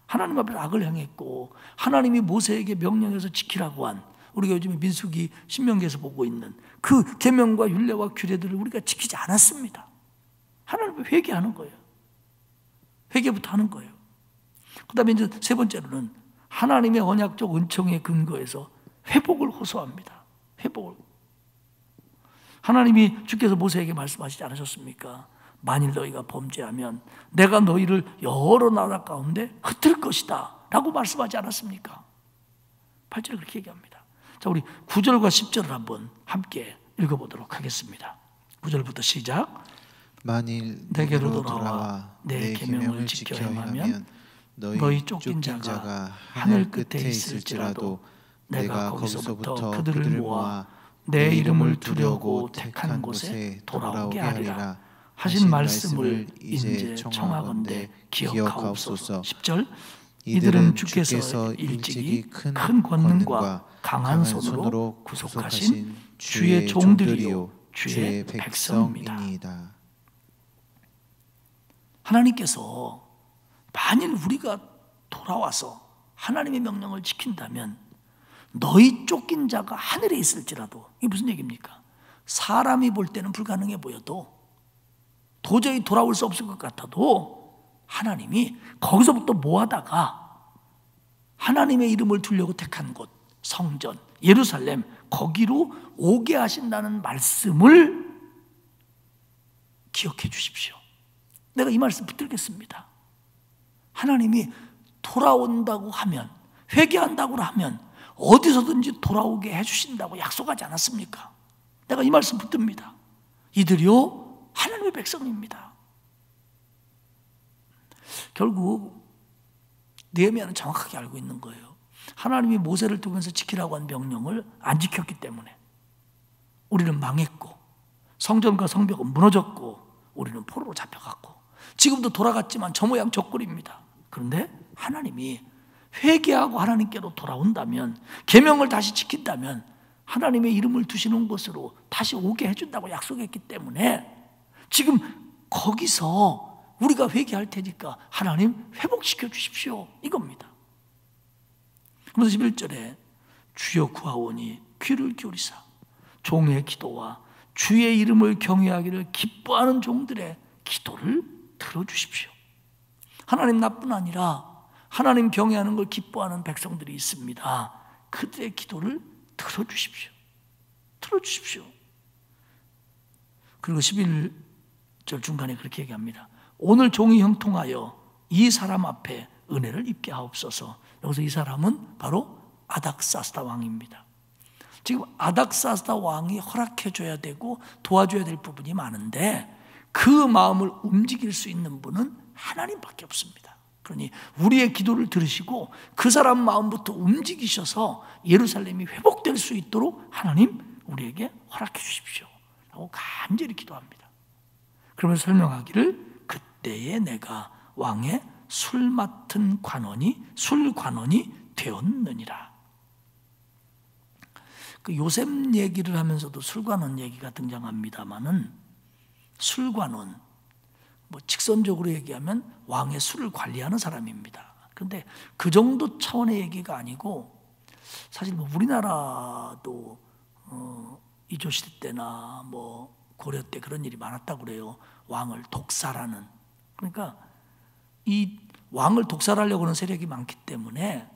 하나님 앞에 악을 행했고 하나님이 모세에게 명령해서 지키라고 한, 우리가 요즘에 민수기 신명기에서 보고 있는 그 계명과 율례와 규례들을 우리가 지키지 않았습니다. 하나님 앞에 회개하는 거예요. 회개부터 하는 거예요. 그 다음에 이제 세 번째로는 하나님의 언약적 은총의 근거에서 회복을 호소합니다. 회복을. 하나님이 주께서 모세에게 말씀하시지 않으셨습니까? 만일 너희가 범죄하면 내가 너희를 여러 나라 가운데 흩을 것이다 라고 말씀하지 않았습니까? 8절에 그렇게 얘기합니다. 자, 우리 9절과 10절을 한번 함께 읽어보도록 하겠습니다. 9절부터 시작. 만일 내게로 돌아와 내 계명을 지켜 행하면 너희 쫓긴 자가 하늘 끝에 있을지라도 내가 거기서부터 그들을 모아 내 이름을 두려고 택한 곳에 돌아오게 하리라 하신 말씀을 이제 청하건대 기억하옵소서. 10절. 이들은 주께서 일찍이 큰 권능과 강한 손으로 구속하신 주의 종들이요 주의 백성입니다. 하나님께서 만일 우리가 돌아와서 하나님의 명령을 지킨다면 너희 쫓긴 자가 하늘에 있을지라도, 이게 무슨 얘기입니까? 사람이 볼 때는 불가능해 보여도, 도저히 돌아올 수 없을 것 같아도 하나님이 거기서부터 모아다가 하나님의 이름을 두려고 택한 곳, 성전, 예루살렘, 거기로 오게 하신다는 말씀을 기억해 주십시오. 내가 이 말씀 붙들겠습니다. 하나님이 돌아온다고 하면, 회개한다고 하면 어디서든지 돌아오게 해주신다고 약속하지 않았습니까? 내가 이 말씀 붙듭니다. 이들이요 하나님의 백성입니다. 결국 느헤미야는 정확하게 알고 있는 거예요. 하나님이 모세를 통해서 지키라고 한 명령을 안 지켰기 때문에 우리는 망했고, 성전과 성벽은 무너졌고, 우리는 포로로 잡혀갔고, 지금도 돌아갔지만 저 모양 저 꼴입니다. 그런데 하나님이 회개하고 하나님께로 돌아온다면, 계명을 다시 지킨다면 하나님의 이름을 두시는 곳으로 다시 오게 해준다고 약속했기 때문에 지금 거기서 우리가 회개할 테니까 하나님 회복시켜 주십시오, 이겁니다. 그래서 11절에 주여 구하오니 귀를 기울이사 종의 기도와 주의 이름을 경외하기를 기뻐하는 종들의 기도를 들어주십시오. 하나님 나뿐 아니라 하나님 경외하는 걸 기뻐하는 백성들이 있습니다. 그들의 기도를 들어주십시오. 들어주십시오. 그리고 11절 중간에 그렇게 얘기합니다. 오늘 종이 형통하여 이 사람 앞에 은혜를 입게 하옵소서. 여기서 이 사람은 바로 아닥사스다 왕입니다. 지금 아닥사스다 왕이 허락해줘야 되고 도와줘야 될 부분이 많은데 그 마음을 움직일 수 있는 분은 하나님밖에 없습니다. 그러니 우리의 기도를 들으시고 그 사람 마음부터 움직이셔서 예루살렘이 회복될 수 있도록 하나님 우리에게 허락해 주십시오 라고 간절히 기도합니다. 그러면서 설명하기를 그때에 내가 왕의 술 맡은 관원이 되었느니라. 그 요셉 얘기를 하면서도 술관원 얘기가 등장합니다마는 술관원, 직선적으로 얘기하면 왕의 술을 관리하는 사람입니다. 그런데 그 정도 차원의 얘기가 아니고 사실 우리나라도 이조시대 때나 고려 때 그런 일이 많았다고 그래요. 왕을 독살하는. 그러니까 이 왕을 독살하려고 하는 세력이 많기 때문에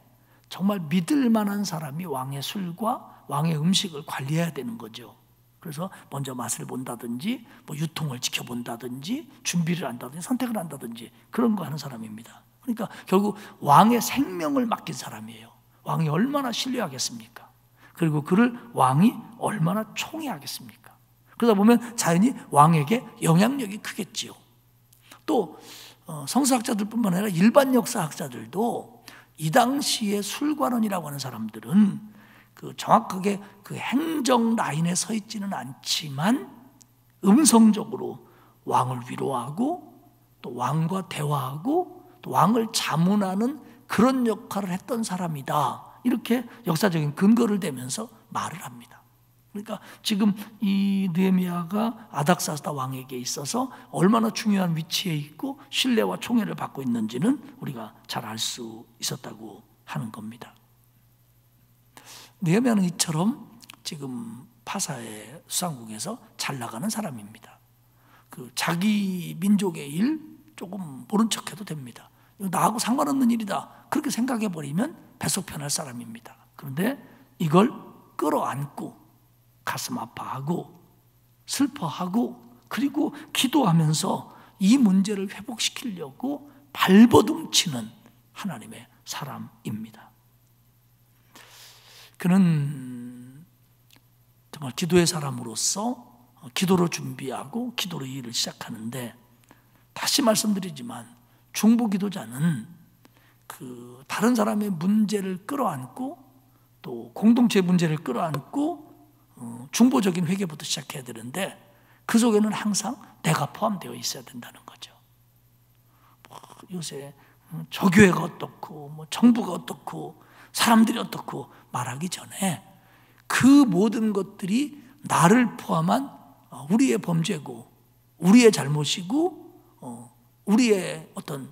정말 믿을 만한 사람이 왕의 술과 왕의 음식을 관리해야 되는 거죠. 그래서 먼저 맛을 본다든지 유통을 지켜본다든지 준비를 한다든지 선택을 한다든지 그런 거 하는 사람입니다. 그러니까 결국 왕의 생명을 맡긴 사람이에요. 왕이 얼마나 신뢰하겠습니까? 그리고 그를 왕이 얼마나 총애하겠습니까? 그러다 보면 자연히 왕에게 영향력이 크겠지요. 또 성서학자들뿐만 아니라 일반 역사학자들도 이 당시에 술관원이라고 하는 사람들은 정확하게 그 행정 라인에 서 있지는 않지만 음성적으로 왕을 위로하고 또 왕과 대화하고 또 왕을 자문하는 그런 역할을 했던 사람이다. 이렇게 역사적인 근거를 대면서 말을 합니다. 그러니까 지금 이 느헤미야가 아닥사스다 왕에게 있어서 얼마나 중요한 위치에 있고 신뢰와 총애를 받고 있는지는 우리가 잘 알 수 있었다고 하는 겁니다. 느헤미야는 이처럼 지금 파사의 수상국에서 잘 나가는 사람입니다. 자기 민족의 일 조금 모른 척해도 됩니다. 나하고 상관없는 일이다 그렇게 생각해버리면 배속 편할 사람입니다. 그런데 이걸 끌어안고 가슴 아파하고 슬퍼하고 그리고 기도하면서 이 문제를 회복시키려고 발버둥치는 하나님의 사람입니다. 그는 정말 기도의 사람으로서 기도로 준비하고 기도로 일을 시작하는데, 다시 말씀드리지만 중보기도자는 그 다른 사람의 문제를 끌어안고 또 공동체 문제를 끌어안고 중보적인 회개부터 시작해야 되는데, 그 속에는 항상 내가 포함되어 있어야 된다는 거죠. 요새 저 교회가 어떻고 정부가 어떻고 사람들이 어떻고 말하기 전에 그 모든 것들이 나를 포함한 우리의 범죄고 우리의 잘못이고 우리의 어떤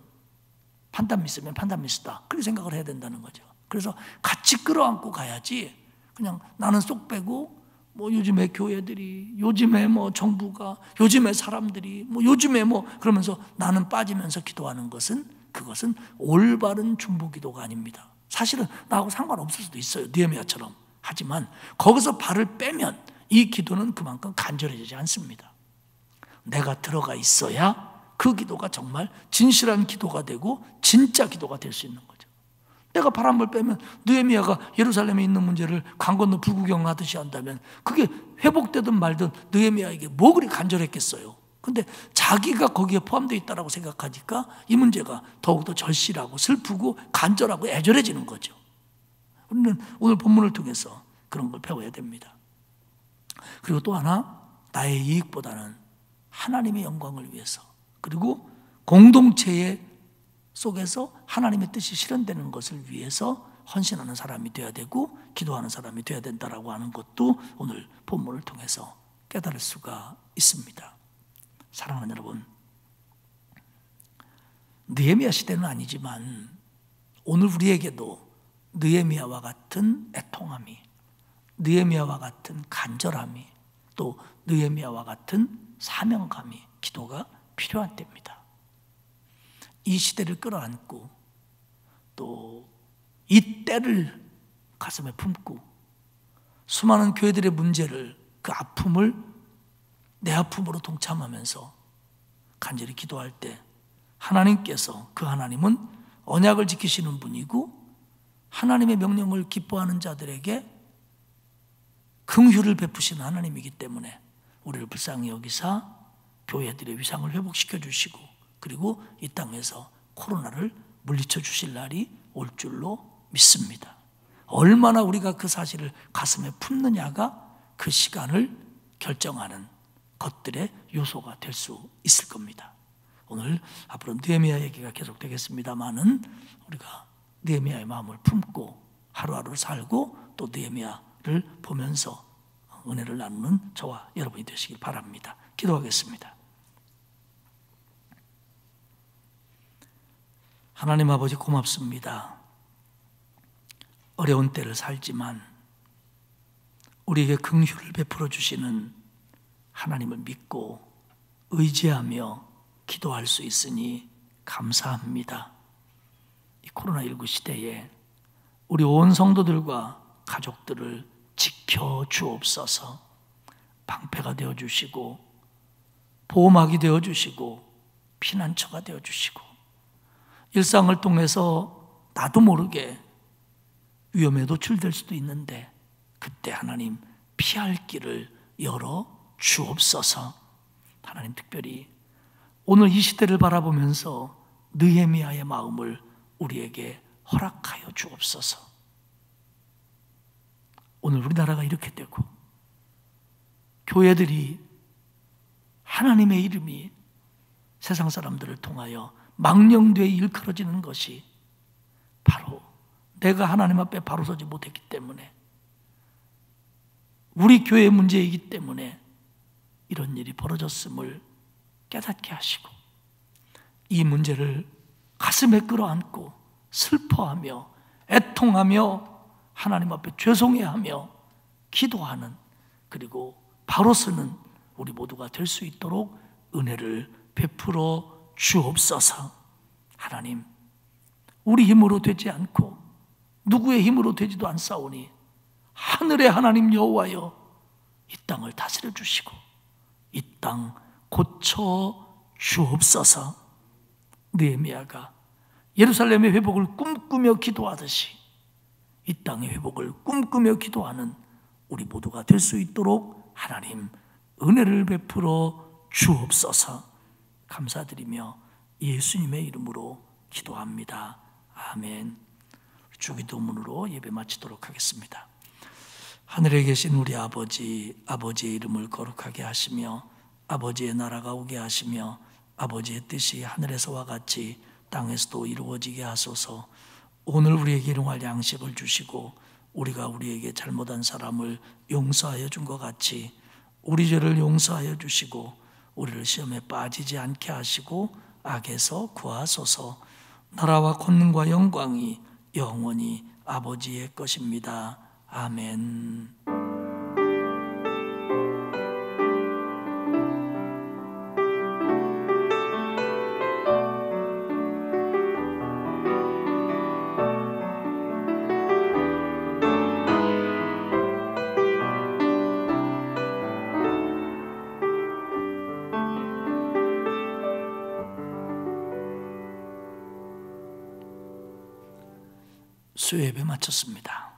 판단 미스면 판단 미스다, 그렇게 생각을 해야 된다는 거죠. 그래서 같이 끌어안고 가야지 그냥 나는 쏙 빼고 요즘에 교회들이, 요즘에 정부가, 요즘에 사람들이, 요즘에 그러면서 나는 빠지면서 기도하는 것은, 그것은 올바른 중보기도가 아닙니다. 사실은 나하고 상관없을 수도 있어요, 느헤미야처럼. 하지만 거기서 발을 빼면 이 기도는 그만큼 간절해지지 않습니다. 내가 들어가 있어야 그 기도가 정말 진실한 기도가 되고 진짜 기도가 될 수 있는 거죠. 내가 바람을 빼면 느헤미야가 예루살렘에 있는 문제를 강 건너 불구경하듯이 한다면 그게 회복되든 말든 느헤미야에게 뭐 그리 간절했겠어요. 근데 자기가 거기에 포함되어 있다고 생각하니까 이 문제가 더욱더 절실하고 슬프고 간절하고 애절해지는 거죠. 우리는 오늘 본문을 통해서 그런 걸 배워야 됩니다. 그리고 또 하나, 나의 이익보다는 하나님의 영광을 위해서, 그리고 공동체의 속에서 하나님의 뜻이 실현되는 것을 위해서 헌신하는 사람이 되어야 되고 기도하는 사람이 되어야 된다라고 하는 것도 오늘 본문을 통해서 깨달을 수가 있습니다. 사랑하는 여러분, 느헤미야 시대는 아니지만 오늘 우리에게도 느헤미야와 같은 애통함이, 느헤미야와 같은 간절함이, 또 느헤미야와 같은 사명감이, 기도가 필요한 때입니다. 이 시대를 끌어안고 또 이 때를 가슴에 품고 수많은 교회들의 문제를, 그 아픔을 내 아픔으로 동참하면서 간절히 기도할 때 하나님께서, 그 하나님은 언약을 지키시는 분이고 하나님의 명령을 기뻐하는 자들에게 긍휼을 베푸시는 하나님이기 때문에 우리를 불쌍히 여기사 교회들의 위상을 회복시켜 주시고, 그리고 이 땅에서 코로나를 물리쳐 주실 날이 올 줄로 믿습니다. 얼마나 우리가 그 사실을 가슴에 품느냐가 그 시간을 결정하는 것들의 요소가 될 수 있을 겁니다. 오늘 앞으로 느헤미야 얘기가 계속 되겠습니다만은 우리가 느헤미야의 마음을 품고 하루하루 살고 또 느헤미야를 보면서 은혜를 나누는 저와 여러분이 되시길 바랍니다. 기도하겠습니다. 하나님 아버지, 고맙습니다. 어려운 때를 살지만 우리에게 긍휼을 베풀어 주시는 하나님을 믿고 의지하며 기도할 수 있으니 감사합니다. 이 코로나19 시대에 우리 온 성도들과 가족들을 지켜 주옵소서. 방패가 되어 주시고 보호막이 되어 주시고 피난처가 되어 주시고, 일상을 통해서 나도 모르게 위험에 노출될 수도 있는데 그때 하나님 피할 길을 열어 주옵소서. 하나님, 특별히 오늘 이 시대를 바라보면서 느헤미야의 마음을 우리에게 허락하여 주옵소서. 오늘 우리나라가 이렇게 되고 교회들이 하나님의 이름이 세상 사람들을 통하여 망령되이 일컬어지는 것이 바로 내가 하나님 앞에 바로 서지 못했기 때문에, 우리 교회의 문제이기 때문에 이런 일이 벌어졌음을 깨닫게 하시고 이 문제를 가슴에 끌어안고 슬퍼하며 애통하며 하나님 앞에 죄송해하며 기도하는, 그리고 바로 서는 우리 모두가 될 수 있도록 은혜를 베풀어 주옵소서. 하나님, 우리 힘으로 되지 않고 누구의 힘으로 되지도 않사오니 하늘의 하나님 여호와여, 이 땅을 다스려 주시고 이 땅 고쳐 주옵소서. 느헤미야가 예루살렘의 회복을 꿈꾸며 기도하듯이 이 땅의 회복을 꿈꾸며 기도하는 우리 모두가 될 수 있도록 하나님 은혜를 베풀어 주옵소서. 감사드리며 예수님의 이름으로 기도합니다. 아멘. 주기도문으로 예배 마치도록 하겠습니다. 하늘에 계신 우리 아버지, 아버지의 이름을 거룩하게 하시며 아버지의 나라가 오게 하시며 아버지의 뜻이 하늘에서와 같이 땅에서도 이루어지게 하소서. 오늘 우리에게 일용할 양식을 주시고 우리가 우리에게 잘못한 사람을 용서하여 준 것 같이 우리 죄를 용서하여 주시고 우리를 시험에 빠지지 않게 하시고 악에서 구하소서. 나라와 권능과 영광이 영원히 아버지의 것입니다. 아멘. 수요예배 마쳤습니다.